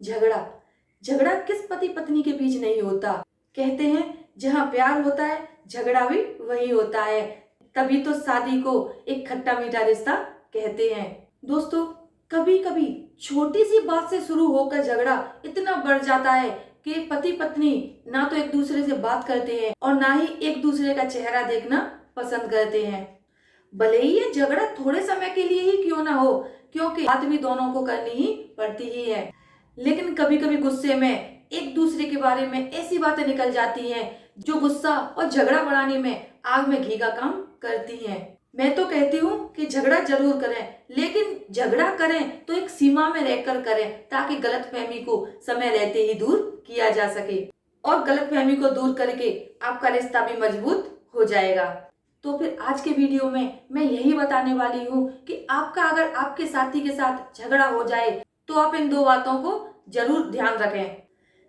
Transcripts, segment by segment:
झगड़ा झगड़ा किस पति पत्नी के बीच नहीं होता। कहते हैं जहाँ प्यार होता है झगड़ा भी वही होता है। तभी तो शादी को एक खट्टा मीठा रिश्ता कहते हैं। दोस्तों, कभी कभी छोटी सी बात से शुरू होकर झगड़ा इतना बढ़ जाता है कि पति पत्नी ना तो एक दूसरे से बात करते हैं और ना ही एक दूसरे का चेहरा देखना पसंद करते हैं। भले ही ये झगड़ा थोड़े समय के लिए ही क्यों ना हो, क्योंकि बात भी दोनों को करनी ही पड़ती ही है। लेकिन कभी कभी गुस्से में एक दूसरे के बारे में ऐसी बातें निकल जाती हैं जो गुस्सा और झगड़ा बढ़ाने में आग में घी का काम करती हैं। मैं तो कहती हूँ कि झगड़ा जरूर करें, लेकिन झगड़ा करें तो एक सीमा में रहकर करें, ताकि गलतफहमी को समय रहते ही दूर किया जा सके और गलतफहमी को दूर करके आपका रिश्ता भी मजबूत हो जाएगा। तो फिर आज के वीडियो में मैं यही बताने वाली हूँ कि आपका अगर आपके साथी के साथ झगड़ा हो जाए तो आप इन दो बातों को जरूर ध्यान रखें,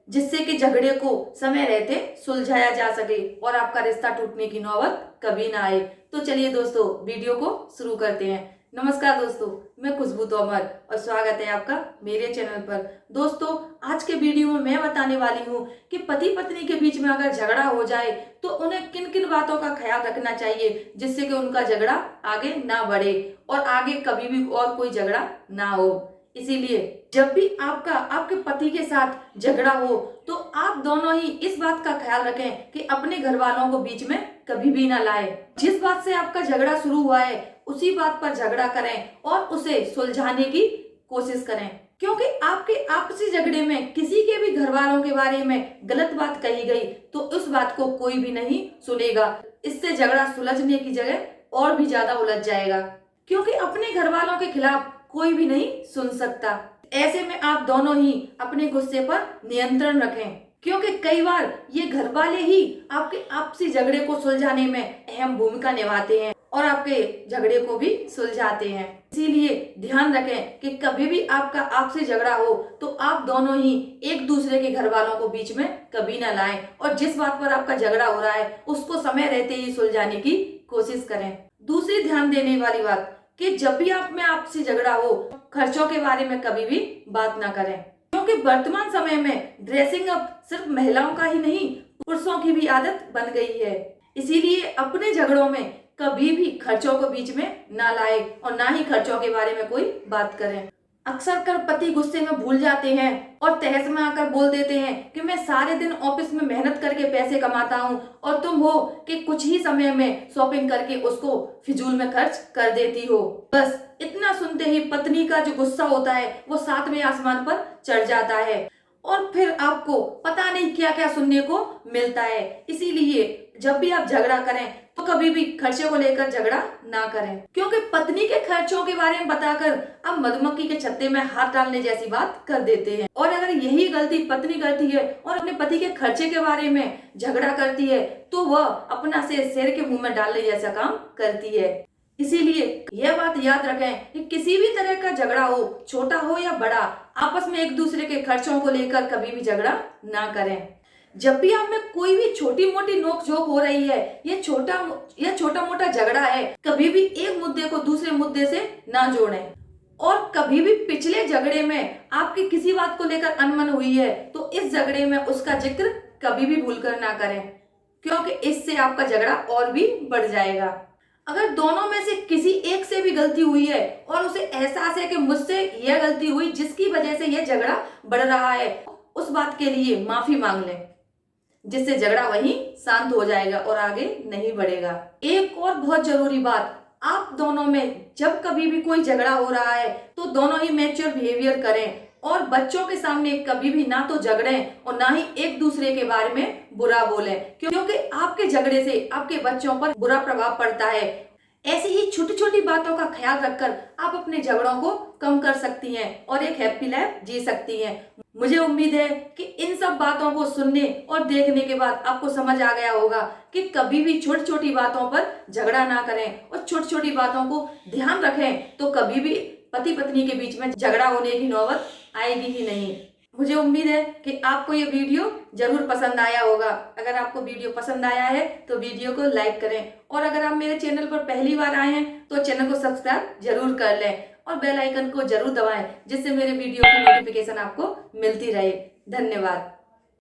जिससे कि झगड़े को समय रहते सुलझाया जा सके और आपका रिश्ता टूटने की नौबत कभी ना आए। तो चलिए दोस्तों, वीडियो को शुरू करते हैं। नमस्कार दोस्तों, मैं खुशबू तोमर और स्वागत है आपका मेरे चैनल पर। दोस्तों, आज के वीडियो में मैं बताने वाली हूँ कि पति पत्नी के बीच में अगर झगड़ा हो जाए तो उन्हें किन किन बातों का ख्याल रखना चाहिए, जिससे कि उनका झगड़ा आगे ना बढ़े और आगे कभी भी और कोई झगड़ा ना हो। इसीलिए जब भी आपका आपके पति के साथ झगड़ा हो तो आप दोनों ही इस बात का ख्याल रखें कि अपने घर वालों को बीच में कभी भी ना लाए। जिस बात से आपका झगड़ा शुरू हुआ है उसी बात पर झगड़ा करें और उसे सुलझाने की कोशिश करें, क्योंकि आपके आपसी झगड़े में किसी के भी घर वालों के बारे में गलत बात कही गई तो उस बात को कोई भी नहीं सुनेगा। इससे झगड़ा सुलझने की जगह और भी ज्यादा उलझ जाएगा, क्योंकि अपने घर वालों के खिलाफ कोई भी नहीं सुन सकता। ऐसे में आप दोनों ही अपने गुस्से पर नियंत्रण रखें, क्योंकि कई बार ये घर वाले ही आपके आपसी झगड़े को सुलझाने में अहम भूमिका निभाते हैं और आपके झगड़े को भी सुलझाते हैं। इसीलिए ध्यान रखें कि कभी भी आपका आपसी झगड़ा हो तो आप दोनों ही एक दूसरे के घर वालों को बीच में कभी ना लाएं और जिस बात पर आपका झगड़ा हो रहा है उसको समय रहते ही सुलझाने की कोशिश करें। दूसरी ध्यान देने वाली बात कि जब भी आप में आपसी झगड़ा हो, खर्चों के बारे में कभी भी बात ना करें, क्योंकि वर्तमान समय में ड्रेसिंग अप सिर्फ महिलाओं का ही नहीं, पुरुषों की भी आदत बन गई है। इसीलिए अपने झगड़ों में कभी भी खर्चों को बीच में ना लाए और ना ही खर्चों के बारे में कोई बात करें। अक्सर कर पति गुस्से में भूल जाते हैं और तहस में आकर बोल देते हैं कि मैं सारे दिन ऑफिस में मेहनत करके पैसे कमाता हूँ और तुम हो कि कुछ ही समय में शॉपिंग करके उसको फिजूल में खर्च कर देती हो। बस इतना सुनते ही पत्नी का जो गुस्सा होता है वो सातवें आसमान पर चढ़ जाता है और फिर आपको पता नहीं क्या क्या सुनने को मिलता है। इसीलिए जब भी आप झगड़ा करें तो कभी भी खर्चे को लेकर झगड़ा ना करें, क्योंकि पत्नी के खर्चों के बारे में बताकर आप मधुमक्खी के छत्ते में हाथ डालने जैसी बात कर देते हैं। और अगर यही गलती पत्नी करती है और अपने पति के खर्चे के बारे में झगड़ा करती है तो वह अपना सिर शेर के मुंह में डालने जैसा काम करती है। इसीलिए यह बात याद रखें कि किसी भी तरह का झगड़ा हो, छोटा हो या बड़ा, आपस में एक दूसरे के खर्चों को लेकर कभी भी झगड़ा ना करें। जब भी आप में कोई भी छोटी मोटी नोकझोंक हो रही है, ये छोटा मोटा झगड़ा है, कभी भी एक मुद्दे को दूसरे मुद्दे से ना जोड़ें। और कभी भी पिछले झगड़े में आपकी किसी बात को लेकर अनबन हुई है तो इस झगड़े में उसका जिक्र कभी भी भूलकर ना करें, क्योंकि इससे आपका झगड़ा और भी बढ़ जाएगा। अगर दोनों में से किसी एक से भी गलती हुई है और उसे एहसास है कि मुझसे यह गलती हुई जिसकी वजह से यह झगड़ा बढ़ रहा है, उस बात के लिए माफी मांग लें, जिससे झगड़ा वहीं शांत हो जाएगा और आगे नहीं बढ़ेगा। एक और बहुत जरूरी बात, आप दोनों में जब कभी भी कोई झगड़ा हो रहा है तो दोनों ही मैच्योर बिहेवियर करें और बच्चों के सामने कभी भी ना तो झगड़ें और ना ही एक दूसरे के बारे में बुरा बोलें, क्योंकि आपके झगड़े से आपके बच्चों पर बुरा प्रभाव पड़ता है। ऐसी ही छोटी छोटी बातों का ख्याल रखकर आप अपने झगड़ों को कम कर सकती हैं और एक हैप्पी लाइफ जी सकती हैं। मुझे उम्मीद है कि इन सब बातों को सुनने और देखने के बाद आपको समझ आ गया होगा कि कभी भी छोटी छोटी बातों पर झगड़ा ना करें और छोटी छोटी बातों को ध्यान रखें तो कभी भी पति पत्नी के बीच में झगड़ा होने की नौबत आएगी ही नहीं। मुझे उम्मीद है कि आपको ये वीडियो जरूर पसंद आया होगा। अगर आपको वीडियो पसंद आया है तो वीडियो को लाइक करें और अगर आप मेरे चैनल पर पहली बार आए हैं तो चैनल को सब्सक्राइब जरूर कर लें और बेल आइकन को जरूर दबाएं जिससे मेरे वीडियो की नोटिफिकेशन आपको मिलती रहे। धन्यवाद।